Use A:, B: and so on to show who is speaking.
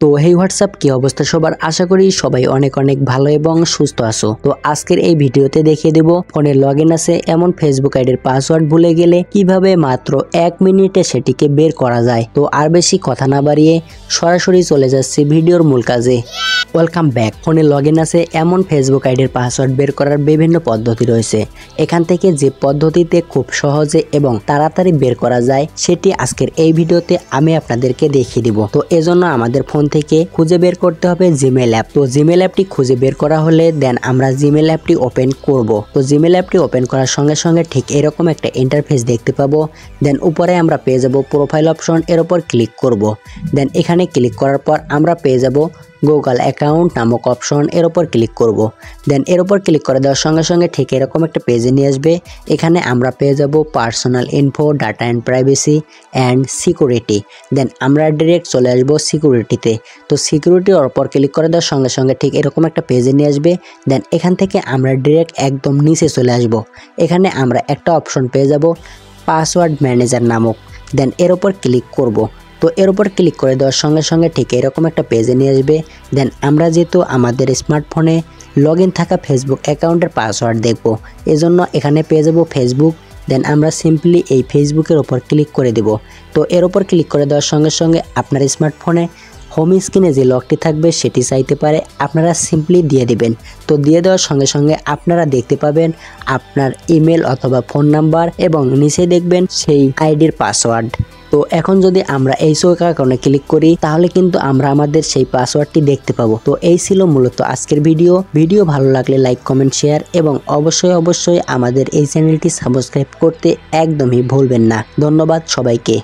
A: তো হেই হোয়াটসঅ্যাপ, কি অবস্থা সবার? আশা করি সবাই অনেক অনেক ভালো এবং সুস্থ আছো। তো আজকের এই ভিডিওতে দেখিয়ে দেব ফোনে লগইন আছে এমন ফেসবুক আইডির পাসওয়ার্ড ভুলে গেলে কিভাবে মাত্র 1 মিনিটে সেটিকে বের করা যায়। তো আর বেশি কথা না বাড়িয়ে সরাসরি চলে যাচ্ছি ভিডিওর মূল কাজে। Welcome back. ফোনে লগইন আছে এমন ফেসবুক আইডির পাসওয়ার্ড বের করার বিভিন্ন পদ্ধতি রয়েছে। এখান থেকে যে পদ্ধতিতে খুব সহজে এবং তাড়াতাড়ি বের করা যায় সেটি আজকের এই ভিডিওতে আমি আপনাদেরকে দেখিয়ে দিব। তো এজন্য আমাদের ফোন থেকে খুঁজে বের করতে হবে জিমেইল অ্যাপ। তো জিমেইল অ্যাপটি খুঁজে বের করা হলে দেন আমরা জিমেইল অ্যাপটি ওপেন করব। তো জিমেইল অ্যাপটি ওপেন করার সঙ্গে সঙ্গে ঠিক এরকম একটা ইন্টারফেস দেখতে পাবো। দেন উপরে আমরা পেয়ে যাব প্রোফাইল অপশন, এর উপর ক্লিক করব। দেন এখানে ক্লিক করার পর আমরা পেয়ে যাব গুগল অ্যাকাউন্ট নামক অপশন, এর উপর ক্লিক করব। দেন এর উপর ক্লিক করে দেওয়ার সঙ্গে সঙ্গে ঠিক এরকম একটা পেজে নিয়ে আসবে। এখানে আমরা পেয়ে যাব personal info, data and privacy and security. Then আমরা ডিরেক্ট চলে আসব সিকিউরিটিতে। তো সিকিউরিটির উপর ক্লিক করে দেওয়ার সঙ্গে সঙ্গে ঠিক এরকম একটা পেজে নিয়ে আসবে। দেন এখান থেকে আমরা ডিরেক্ট একদম নিচে চলে আসব। এখানে আমরা একটা অপশন পেয়ে যাব পাসওয়ার্ড ম্যানেজার নামক। দেন এর উপর ক্লিক করব। তো এর উপর ক্লিক করে দেওয়ার সঙ্গে সঙ্গে ঠিক এরকম একটা পেজে নিয়ে আসবে। দেন আমরা যেহেতু আমাদের স্মার্টফোনে লগইন থাকা ফেসবুক অ্যাকাউন্টের পাসওয়ার্ড দেখব, এজন্য এখানে পেয়ে যাব ফেসবুক। দেন আমরা সিম্পলি এই ফেসবুকের উপর ক্লিক করে দেব। তো এর উপর ক্লিক করে দেওয়ার সঙ্গে সঙ্গে আপনার স্মার্টফোনে হোম স্ক্রিনে যে লকটি থাকবে সেটি চাইতে পারে, আপনারা সিম্পলি দিয়ে দিবেন। তো দিয়ে দেওয়ার সঙ্গে সঙ্গে আপনারা দেখতে পাবেন আপনার ইমেল অথবা ফোন নাম্বার এবং নিচে দেখবেন সেই আইডির পাসওয়ার্ড। তো এখন যদি আমরা এই চৌক আইকনে ক্লিক করি তাহলে কিন্তু আমরা আমাদের সেই পাসওয়ার্ডটি দেখতে পাবো। তো এই ছিল মূলত আজকের ভিডিও ভালো লাগলে লাইক, কমেন্ট, শেয়ার এবং অবশ্যই আমাদের এই চ্যানেলটি সাবস্ক্রাইব করতে একদমই ভুলবেন না। ধন্যবাদ সবাইকে।